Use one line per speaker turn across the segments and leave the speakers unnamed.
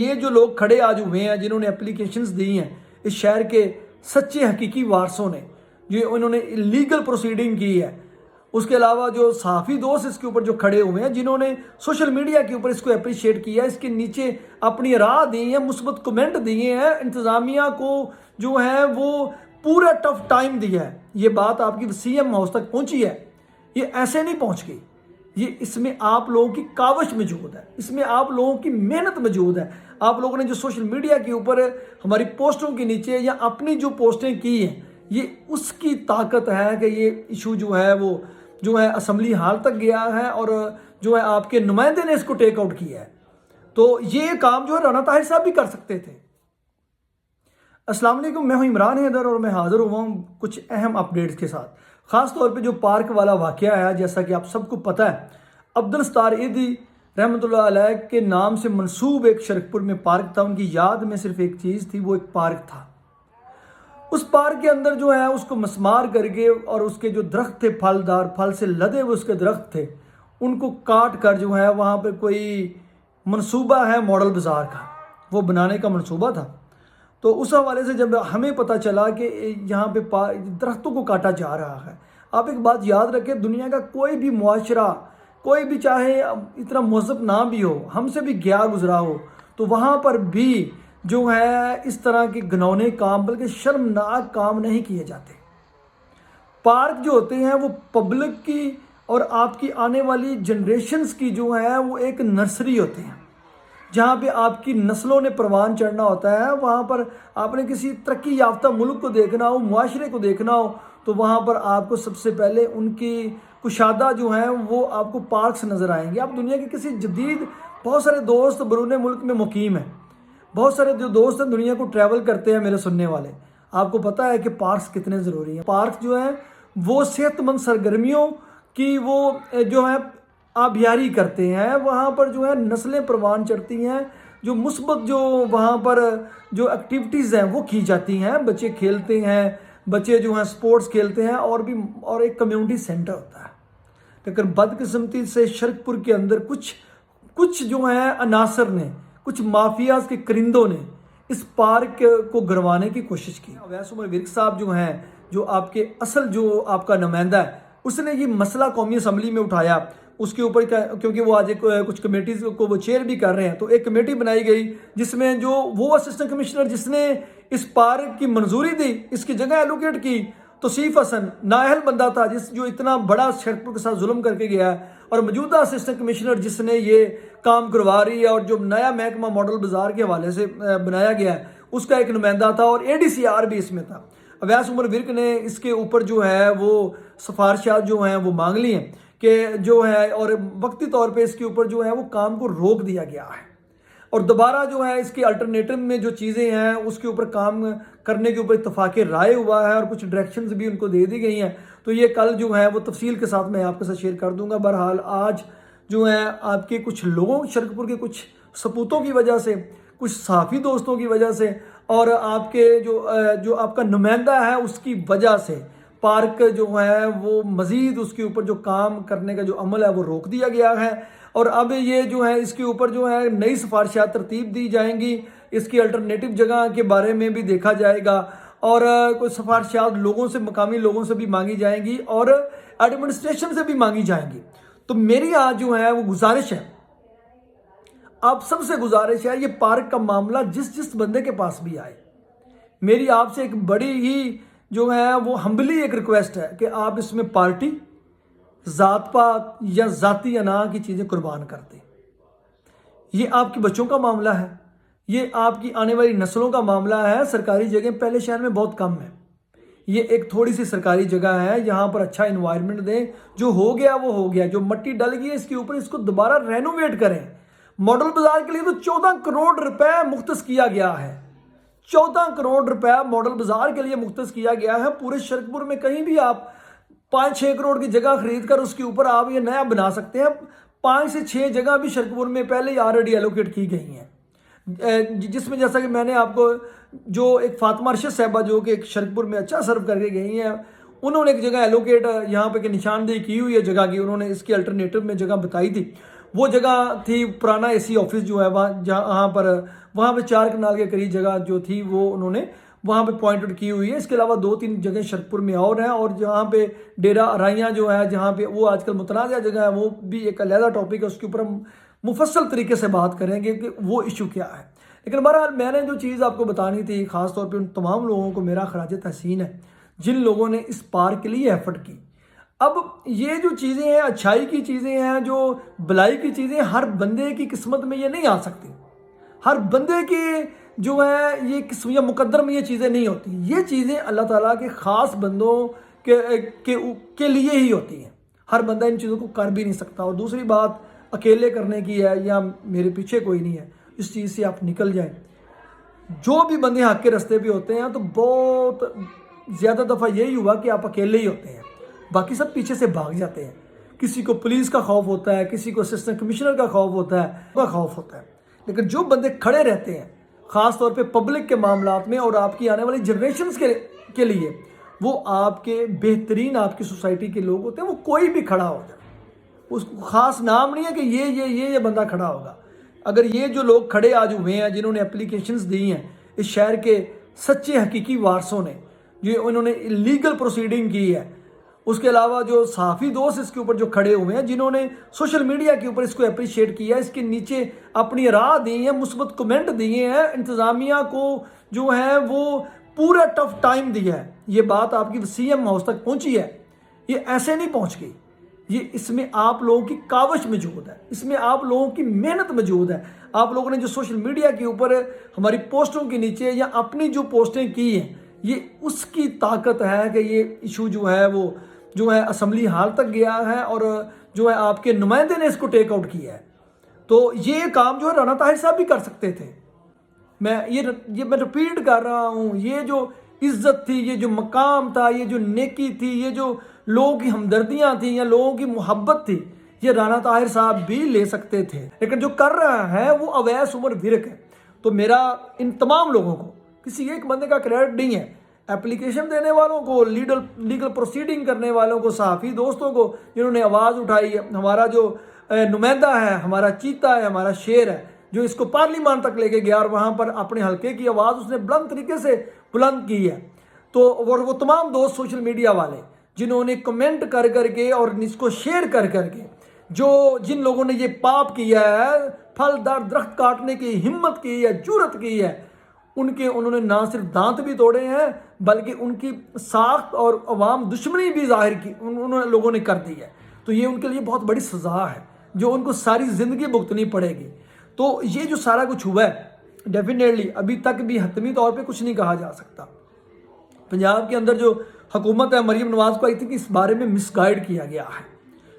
ये जो लोग खड़े आज हुए हैं जिन्होंने एप्लीकेशंस दी हैं इस शहर के सच्चे हकीकी वारसों ने, जो इन्होंने लीगल प्रोसीडिंग की है, उसके अलावा जो सहाफ़ी दोस्त इसके ऊपर जो खड़े हुए हैं जिन्होंने सोशल मीडिया के ऊपर इसको अप्रिशिएट किया, इसके नीचे अपनी राह दी है, मुस्बत कमेंट दिए हैं, इंतज़ामिया को जो है वो पूरा टफ टाइम दिया है। ये बात आपकी सीएम हाउस तक पहुंची है, ये ऐसे नहीं पहुंच गई। ये इसमें आप लोगों की काविश मौजूद है, इसमें आप लोगों की मेहनत मौजूद है। आप लोगों ने जो सोशल मीडिया के ऊपर हमारी पोस्टों के नीचे या अपनी जो पोस्टें की हैं, ये उसकी ताकत है कि ये इशू जो है वो जो है असम्बली हाल तक गया है और जो है आपके नुमाइंदे ने इसको टेक आउट किया है। तो ये काम जो है राना ताहिर साहब भी कर सकते थे। अस्सलाम वालेकुम, मैं हूं इमरान हैदर और मैं हाज़िर हुआ हूं कुछ अहम अपडेट्स के साथ। ख़ास तौर पे जो पार्क वाला वाक़या है, जैसा कि आप सबको पता है, अब्दुल सत्तार ईदी रहमतुल्लाह अलैह के नाम से मंसूब एक शरकपुर में पार्क था। उनकी याद में सिर्फ एक चीज़ थी, वो एक पार्क था। उस पार्क के अंदर जो है उसको मस्मार करके और उसके जो दरख्त थे फलदार, फल से लदे हुए उसके दरख्त थे, उनको काट कर जो है वहाँ पर कोई मनसूबा है मॉडल बाज़ार का, वो बनाने का मनसूबा था। तो उस हवाले से जब हमें पता चला कि यहाँ पे दरख्तों को काटा जा रहा है, आप एक बात याद रखें, दुनिया का कोई भी मुआशरा, कोई भी चाहे इतना महज़ब ना भी हो, हमसे भी गया गुजरा हो, तो वहाँ पर भी जो है इस तरह के घिनौने काम, बल्कि शर्मनाक काम नहीं किए जाते। पार्क जो होते हैं वो पब्लिक की और आपकी आने वाली जनरेशन्स की जो है वो एक नर्सरी होते हैं, जहाँ पे आपकी नस्लों ने परवान चढ़ना होता है। वहाँ पर आपने किसी तरक्की याफ्ता मुल्क को देखना हो, मुआशरे को देखना हो, तो वहाँ पर आपको सबसे पहले उनकी कुशादा जो है वो आपको पार्क्स नज़र आएंगे। आप दुनिया के किसी जदीद, बहुत सारे दोस्त बरूने मुल्क में मुकीम हैं, बहुत सारे जो दोस्त हैं दुनिया को ट्रैवल करते हैं, मेरे सुनने वाले, आपको पता है कि पार्क्स कितने ज़रूरी हैं। पार्क जो है वो सेहतमंद सरगर्मियों की वो जो है आबियारी करते हैं, वहाँ पर जो है नस्लें परवान चढ़ती हैं, जो मुस्बत जो वहाँ पर जो एक्टिविटीज़ हैं वो की जाती हैं, बच्चे खेलते हैं, बच्चे जो हैं स्पोर्ट्स खेलते हैं, और एक कम्युनिटी सेंटर होता है। लेकिन बदकिस्मती से शरकपुर के अंदर कुछ जो है अनासर ने, कुछ माफियाज के करिंदों ने इस पार्क को गिरवाने की कोशिश की। अवैस उमर विर्क साहब जो हैं, जो आपके असल जो आपका नुमाइंदा है, उसने ये मसला कौमी असम्बली में उठाया। उसके ऊपर क्योंकि वो आज कुछ कमेटीज़ को वो चेयर भी कर रहे हैं, तो एक कमेटी बनाई गई जिसमें जो वो असिस्टेंट कमिश्नर जिसने इस पार्क की मंजूरी दी, इसकी जगह एलोकेट की, तौसीफ हसन नाअहल बंदा था, जो इतना बड़ा शरकपुर के साथ जुल्म करके गया है, और मौजूदा असिस्टेंट कमिश्नर जिसने ये काम करवा रही है और जो नया महकमा मॉडल बाज़ार के हवाले से बनाया गया है, उसका एक नुमाइंदा था, और ADCR भी इसमें था। अवैस उमर विर्क ने इसके ऊपर जो है वो सिफारिशात जो हैं वो मांग ली हैं कि जो है, और वक्ती तौर पे इसके ऊपर जो है वो काम को रोक दिया गया है, और दोबारा जो है इसकी अल्टरनेटिव में जो चीज़ें हैं उसके ऊपर काम करने के ऊपर इत्तफाक राय हुआ है, और कुछ डायरेक्शंस भी उनको दे दी गई हैं। तो ये कल जो है वो तफसील के साथ मैं आपके साथ शेयर कर दूंगा। बहरहाल आज जो है आपके कुछ लोगों, शरकपुर के कुछ सपूतों की वजह से, कुछ सहाफ़ी दोस्तों की वजह से, और आपके जो आपका नुमाइंदा है उसकी वजह से पार्क जो है वो मज़ीद उसके ऊपर जो काम करने का जो अमल है वो रोक दिया गया है। और अब ये जो है इसके ऊपर जो है नई सिफारिशात तरतीब दी जाएंगी, इसकी अल्टरनेटिव जगह के बारे में भी देखा जाएगा, और कुछ सिफारिशात लोगों से, मकामी लोगों से भी मांगी जाएंगी और एडमिनिस्ट्रेशन से भी मांगी जाएंगी। तो मेरी आज जो है वो गुजारिश है, आप सबसे गुजारिश है, ये पार्क का मामला जिस बंदे के पास भी आए, मेरी आपसे एक बड़ी ही जो है वो हम्बली एक रिक्वेस्ट है कि आप इसमें पार्टी, ज़ात पात या ज़ाती अना की चीज़ें कुर्बान कर दें। ये आपके बच्चों का मामला है, ये आपकी आने वाली नस्लों का मामला है। सरकारी जगह पहले शहर में बहुत कम है, ये एक थोड़ी सी सरकारी जगह है, यहाँ पर अच्छा इन्वायरमेंट दें। जो हो गया वो हो गया, जो मट्टी डल गई है इसके ऊपर इसको दोबारा रेनोवेट करें। मॉडल बाजार के लिए तो 14 करोड़ रुपए मुख्तस किया गया है, 14 करोड़ रुपया मॉडल बाजार के लिए मुख्तस किया गया है। पूरे शरकपुर में कहीं भी आप 5-6 करोड़ की जगह खरीद कर उसके ऊपर आप ये नया बना सकते हैं। 5 से 6 जगह भी शरकपुर में पहले ही ऑलरेडी एलोकेट की गई हैं, जिसमें जैसा कि मैंने आपको जो एक फातिमा अरशद साहबा जो कि एक शरकपुर में अच्छा सर्व करके गई हैं, उन्होंने एक जगह एलोकेट यहाँ पे की निशानदेही की हुई है जगह की, उन्होंने इसकी अल्टरनेटिव में जगह बताई थी। वो जगह थी पुराना एसी ऑफिस जो है वहाँ पे 4 कनाल के करीब जगह जो थी वो उन्होंने वहाँ पे पॉइंट आउट की हुई है। इसके अलावा 2-3 जगह शरतपुर में और हैं, और जहाँ पे डेरा अराइयाँ जो है जहाँ पे वो आजकल मुतनाज़ा जगह है, वो भी एक अलहदा टॉपिक है, उसके ऊपर हम मुफस्सल तरीके से बात करेंगे कि वो इशू क्या है। लेकिन बहरहाल मैंने जो चीज़ आपको बतानी थी, ख़ास तौर पे उन तमाम लोगों को मेरा खराज तहसीन है जिन लोगों ने इस पार्क के लिए एफर्ट की। अब ये जो चीज़ें हैं, अच्छाई की चीज़ें हैं, जो भलाई की चीज़ें, हर बंदे की किस्मत में ये नहीं आ सकती। हर बंदे की जो है ये किस्म या मुकद्दर में ये चीज़ें नहीं होती। ये चीज़ें अल्लाह ताला के ख़ास बंदों के लिए ही होती हैं। हर बंदा इन चीज़ों को कर भी नहीं सकता। और दूसरी बात अकेले करने की है या मेरे पीछे कोई नहीं है, इस चीज़ से आप निकल जाएं। जो भी बंदे हक के रास्ते पे होते हैं तो बहुत ज़्यादा दफ़ा यही हुआ कि आप अकेले ही होते हैं, बाकी सब पीछे से भाग जाते हैं। किसी को पुलिस का खौफ होता है, किसी को असिस्टेंट कमिश्नर का खौफ होता है, लेकिन जो बंदे खड़े रहते हैं ख़ास तौर पे पब्लिक के मामलात में और आपकी आने वाली जनरेशन्स के लिए, वो आपके बेहतरीन आपकी सोसाइटी के लोग होते हैं। वो कोई भी खड़ा हो जाए, उसको ख़ास नाम नहीं है कि ये बंदा खड़ा होगा। अगर ये जो लोग खड़े आज हुए हैं जिन्होंने एप्लीकेशंस दी हैं, इस शहर के सच्चे हकीकी वारसों ने, जो उन्होंने लीगल प्रोसीडिंग की है, उसके अलावा जो सहाफ़ी दोस्त इसके ऊपर जो खड़े हुए हैं, जिन्होंने सोशल मीडिया के ऊपर इसको अप्रिशिएट किया, इसके नीचे अपनी राह दी है, मुस्बत कमेंट दिए हैं, इंतज़ामिया को जो है वो पूरा टफ टाइम दिया है। ये बात आपकी सीएम हाउस तक पहुंची है, ये ऐसे नहीं पहुंच गई। ये इसमें आप लोगों की काविश मौजूद है, इसमें आप लोगों की मेहनत मौजूद है। आप लोगों ने जो सोशल मीडिया के ऊपर हमारी पोस्टों के नीचे या अपनी जो पोस्टें की हैं, ये उसकी ताकत है कि ये इशू जो है वो जो है असम्बली हाल तक गया है और जो है आपके नुमाइंदे ने इसको टेक आउट किया है। तो ये काम जो है राना ताहिर साहब भी कर सकते थे। मैं रिपीट कर रहा हूँ, ये जो इज्जत थी, ये जो मकाम था, ये जो नेकी थी, ये जो लोगों की हमदर्दियाँ थी या लोगों की मोहब्बत थी, ये राना ताहिर साहब भी ले सकते थे। लेकिन जो कर रहा है वो अवैस उमर विरक है। तो मेरा इन तमाम लोगों को, किसी एक बंदे का क्रेडिट नहीं है, एप्लीकेशन देने वालों को, लीगल प्रोसीडिंग करने वालों को, सहाफ़ी दोस्तों को जिन्होंने आवाज़ उठाई है, हमारा जो नुमाइंदा है, हमारा चीता है, हमारा शेर है, जो इसको पार्लियामान तक लेके गया और वहाँ पर अपने हल्के की आवाज़ उसने बुलंद तरीके से बुलंद की है। तो वो तमाम दोस्त सोशल मीडिया वाले जिन्होंने कमेंट कर करके और इसको शेयर कर करके जिन लोगों ने ये पाप किया है, फलदार दरख्त काटने की हिम्मत की है, जुर्रत की है, उन्होंने ना सिर्फ दांत भी तोड़े हैं बल्कि उनकी साख्त और अवाम दुश्मनी भी जाहिर की उन लोगों ने कर दी है। तो ये उनके लिए बहुत बड़ी सज़ा है जो उनको सारी ज़िंदगी भुगतनी पड़ेगी। तो ये जो सारा कुछ हुआ है, डेफिनेटली अभी तक भी हतमी तौर पे कुछ नहीं कहा जा सकता। पंजाब के अंदर जो हुकूमत है, मरीम नवाज़ को आई थी कि इस बारे में मिसगाइड किया गया है,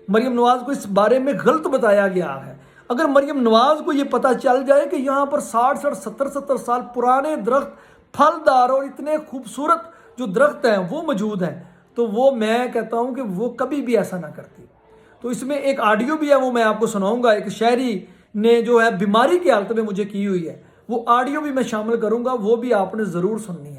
मरीम नवाज़ को इस बारे में गलत बताया गया है। अगर मरीम नवाज़ को ये पता चल जाए कि यहाँ पर 60-60, 70-70 साल पुराने दरख्त, फलदार और इतने खूबसूरत जो दरख्त हैं वो मौजूद हैं, तो वो मैं कहता हूँ कि वो कभी भी ऐसा ना करती। तो इसमें एक ऑडियो भी है, वो मैं आपको सुनाऊंगा। एक शहरी ने जो है बीमारी की हालत में मुझे की हुई है, वो ऑडियो भी मैं शामिल करूँगा, वो भी आपने ज़रूर सुननी है।